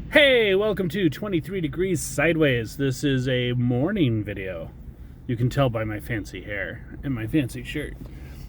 Hey, welcome to 23 Degrees Sideways. This is a morning video. You can tell by my fancy hair and my fancy shirt.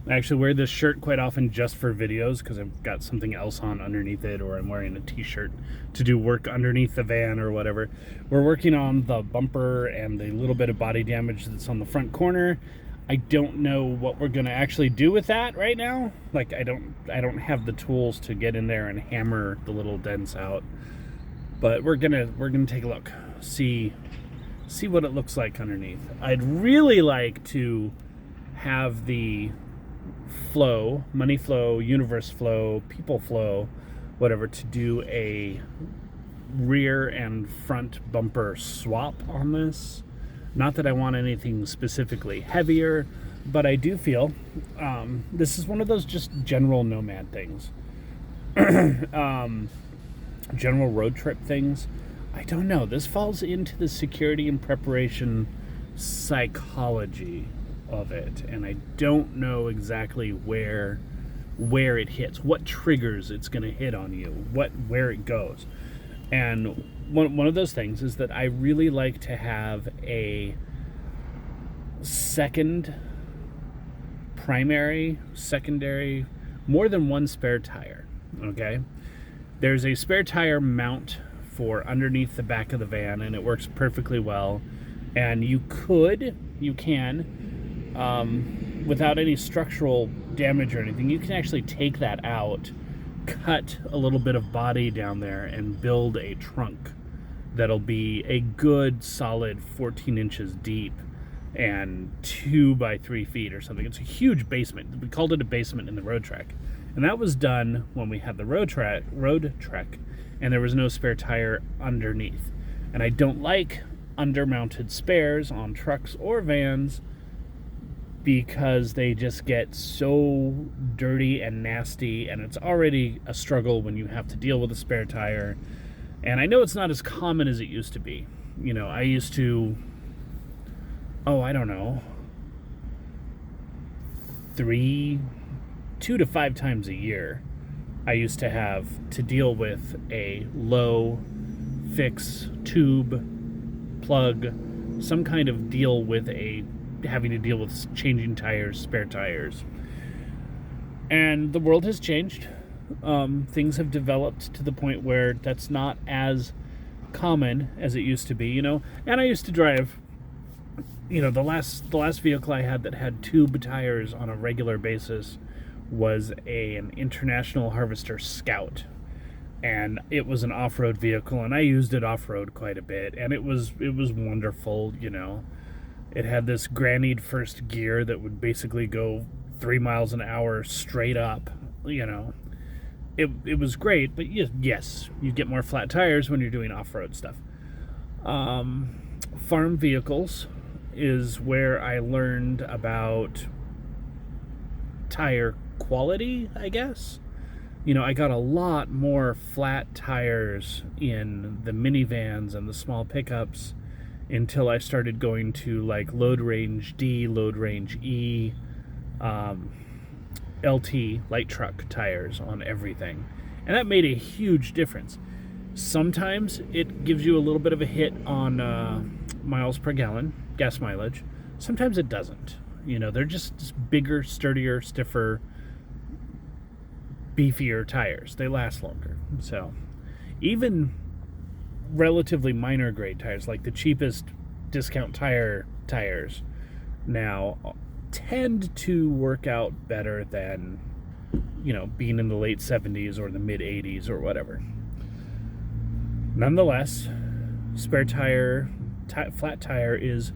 I actually wear this shirt quite often just for videos because I've got something else on underneath it, or I'm wearing a t-shirt to do work underneath the van or whatever. We're working on the bumper and the little bit of body damage that's on the front corner. I don't know what we're going to actually do with that right now. Like I don't have the tools to get in there and hammer the little dents out. But we're gonna take a look, see what it looks like underneath. I'd really like to have the flow, money flow, universe flow, people flow, whatever, to do a rear and front bumper swap on this. Not that I want anything specifically heavier, but I do feel this is one of those just general nomad things. General road trip things. I don't know. This falls into the security and preparation psychology of it, and I don't know exactly where it hits, what triggers it's going to hit on you, where it goes. And one of those things is that I really like to have a primary, secondary, more than one spare tire. Okay. There's a spare tire mount for underneath the back of the van, and it works perfectly well. And you can, without any structural damage or anything, you can actually take that out, cut a little bit of body down there, and build a trunk that'll be a good solid 14 inches deep and 2 by 3 feet or something. It's a huge basement. We called it a basement in the road trek. And that was done when we had the road trek, and there was no spare tire underneath. And I don't like undermounted spares on trucks or vans because they just get so dirty and nasty, and it's already a struggle when you have to deal with a spare tire. And I know it's not as common as it used to be. You know, I used to, I don't know, 2 to 5 times a year, I used to have to deal with a low fix tube plug, some kind of deal with having to deal with changing tires, spare tires. And the world has changed. Things have developed to the point where that's not as common as it used to be, you know. And I used to drive, you know, the last vehicle I had that had tube tires on a regular basis was an International Harvester Scout, and it was an off-road vehicle, and I used it off-road quite a bit, and it was wonderful. You know, it had this grannied first gear that would basically go 3 miles an hour straight up. You know, it was great, but yes, you get more flat tires when you're doing off-road stuff. Farm vehicles is where I learned about tire quality, I guess. You know, I got a lot more flat tires in the minivans and the small pickups until I started going to like load range D, load range E, LT, light truck tires on everything. And that made a huge difference. Sometimes it gives you a little bit of a hit on miles per gallon, gas mileage. Sometimes it doesn't. You know, they're just bigger, sturdier, stiffer, beefier tires. They last longer. So even relatively minor grade tires, like the cheapest discount tires now, tend to work out better than, you know, being in the late 70s or the mid 80s or whatever. Nonetheless, spare tire, flat tire is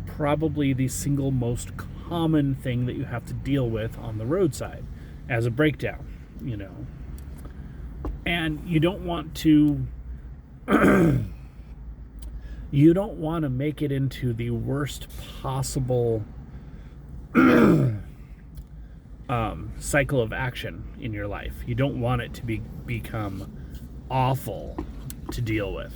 probably the single most common thing that you have to deal with on the roadside as a breakdown, you know. And you don't want to make it into the worst possible cycle of action in your life. You don't want it to become awful to deal with.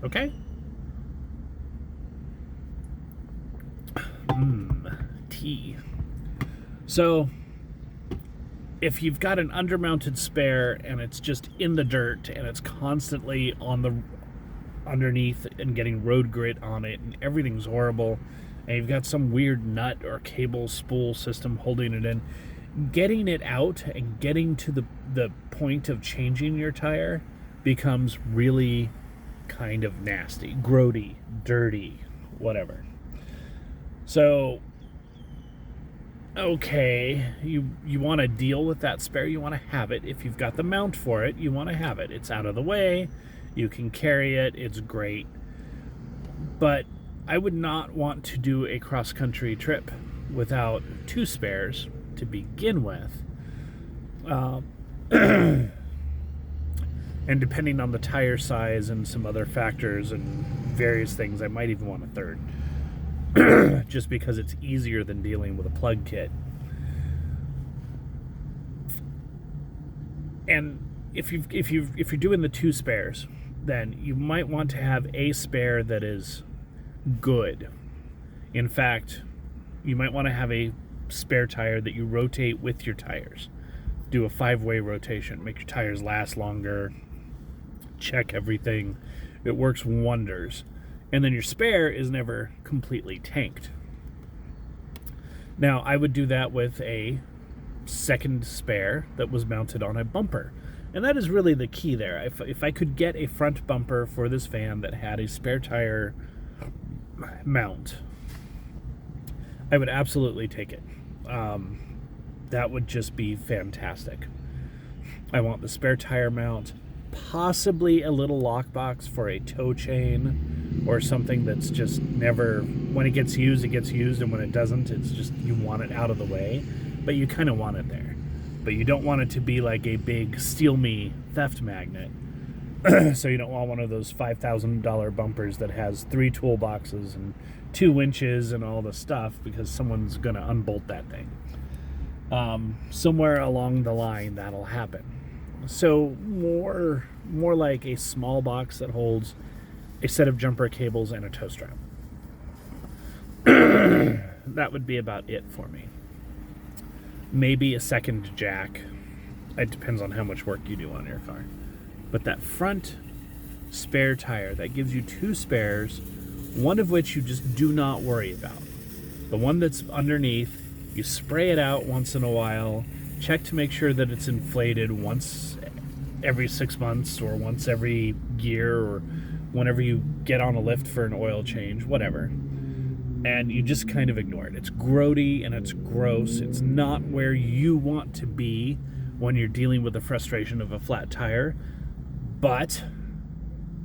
Okay? Tea. So if you've got an undermounted spare and it's just in the dirt and it's constantly on the underneath and getting road grit on it and everything's horrible, and you've got some weird nut or cable spool system holding it in, getting it out and getting to the point of changing your tire becomes really kind of nasty, grody, dirty, whatever. So, okay, you want to deal with that spare, you want to have it. If you've got the mount for it, you want to have it. It's out of the way, you can carry it, it's great. But I would not want to do a cross-country trip without 2 spares to begin with. And depending on the tire size and some other factors and various things, I might even want a 3rd. Just because it's easier than dealing with a plug kit. And if you're doing the 2 spares, then you might want to have a spare that is good. In fact, you might want to have a spare tire that you rotate with your tires. Do a 5-way rotation. Make your tires last longer. Check everything. It works wonders. And then your spare is never completely tanked. Now, I would do that with a second spare that was mounted on a bumper. And that is really the key there. If I could get a front bumper for this van that had a spare tire mount, I would absolutely take it. That would just be fantastic. I want the spare tire mount, possibly a little lockbox for a tow chain or something that's just never, when it gets used, and when it doesn't, it's just, you want it out of the way, but you kind of want it there. But you don't want it to be like a big steal me theft magnet. So you don't want one of those $5,000 bumpers that has 3 toolboxes and 2 winches and all the stuff, because someone's going to unbolt that thing. Somewhere along the line that'll happen. So more like a small box that holds a set of jumper cables and a tow strap. That would be about it for me. Maybe a second jack. It depends on how much work you do on your car. But that front spare tire, that gives you 2 spares, one of which you just do not worry about. The one that's underneath, you spray it out once in a while, check to make sure that it's inflated once every 6 months or once every year or whenever you get on a lift for an oil change, whatever. And you just kind of ignore it. It's grody and it's gross. It's not where you want to be when you're dealing with the frustration of a flat tire, but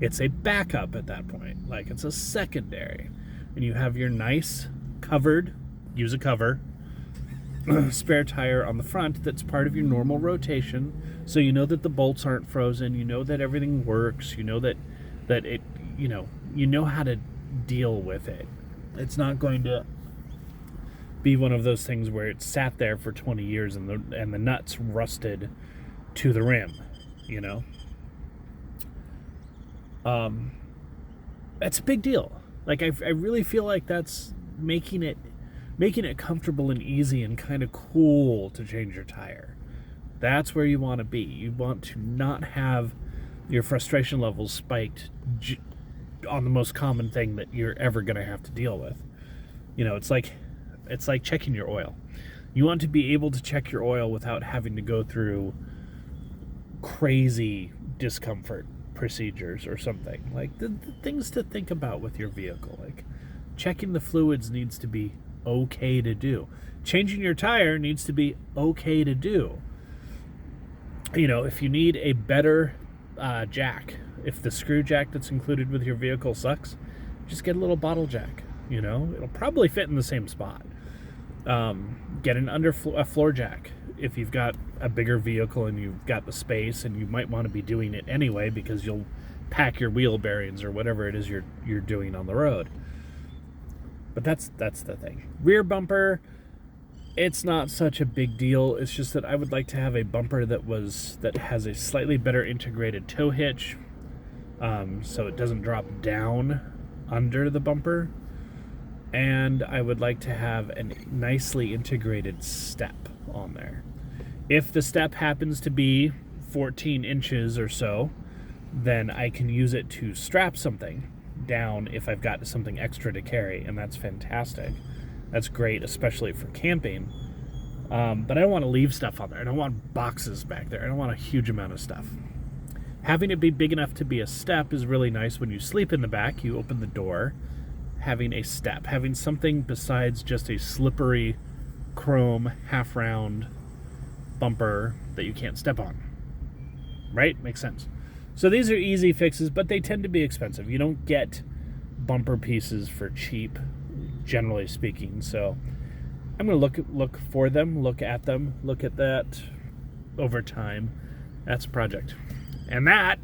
it's a backup at that point. Like, it's a secondary. And you have your nice covered, use a cover, spare tire on the front that's part of your normal rotation, so you know that the bolts aren't frozen, you know that everything works, you know that it, you know how to deal with it. It's not going to be one of those things where it sat there for 20 years and the nuts rusted to the rim, you know. That's a big deal. Like, I really feel like that's making it comfortable and easy and kind of cool to change your tire. That's where you want to be. You want to not have your frustration levels spiked on the most common thing that you're ever going to have to deal with. You know, it's like checking your oil. You want to be able to check your oil without having to go through crazy discomfort procedures or something. Like, the things to think about with your vehicle. Like, checking the fluids needs to be okay to do. Changing your tire needs to be okay to do. You know, if you need a better jack, if the screw jack that's included with your vehicle sucks, just get a little bottle jack. You know, it'll probably fit in the same spot. Get a floor jack if you've got a bigger vehicle and you've got the space, and you might want to be doing it anyway because you'll pack your wheel bearings or whatever it is you're doing on the road. But that's the thing. Rear bumper, it's not such a big deal. It's just that I would like to have a bumper that has a slightly better integrated tow hitch, so it doesn't drop down under the bumper. And I would like to have a nicely integrated step on there. If the step happens to be 14 inches or so, then I can use it to strap something down if I've got something extra to carry, and that's fantastic. That's great, especially for camping. But I don't want to leave stuff on there. I don't want boxes back there. I don't want a huge amount of stuff. Having it be big enough to be a step is really nice. When you sleep in the back, you open the door, having a step, having something besides just a slippery chrome half-round bumper that you can't step on. Right? Makes sense. So these are easy fixes, but they tend to be expensive. You don't get bumper pieces for cheap, generally speaking. So I'm going to look for them, look at that over time. That's a project. And that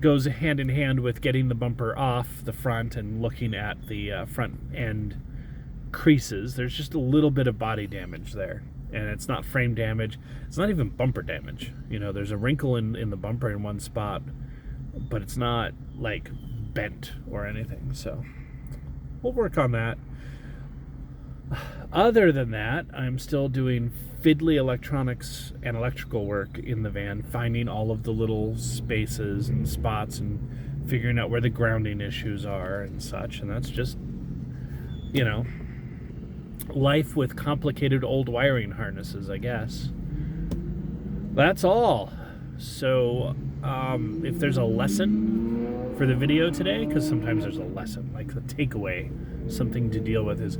goes hand in hand with getting the bumper off the front and looking at the front end creases. There's just a little bit of body damage there. And it's not frame damage. It's not even bumper damage. You know, there's a wrinkle in the bumper in one spot, but it's not like bent or anything. So we'll work on that. Other than that, I'm still doing fiddly electronics and electrical work in the van, finding all of the little spaces and spots and figuring out where the grounding issues are and such. And that's just, you know, life with complicated old wiring harnesses, I guess. That's all. So if there's a lesson for the video today, because sometimes there's a lesson, like the takeaway, something to deal with, is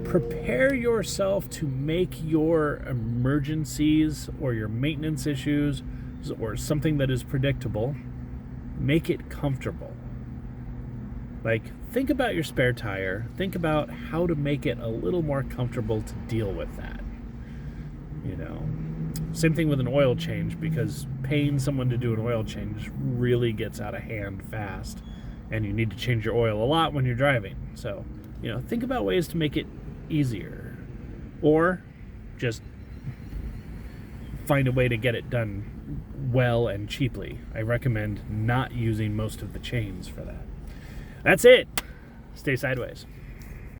prepare yourself to make your emergencies or your maintenance issues or something that is predictable, make it comfortable. Like, think about your spare tire. Think about how to make it a little more comfortable to deal with that. You know, same thing with an oil change, because paying someone to do an oil change really gets out of hand fast, and you need to change your oil a lot when you're driving. So, you know, think about ways to make it easier, or just find a way to get it done well and cheaply. I recommend not using most of the chains for that. That's it. Stay sideways.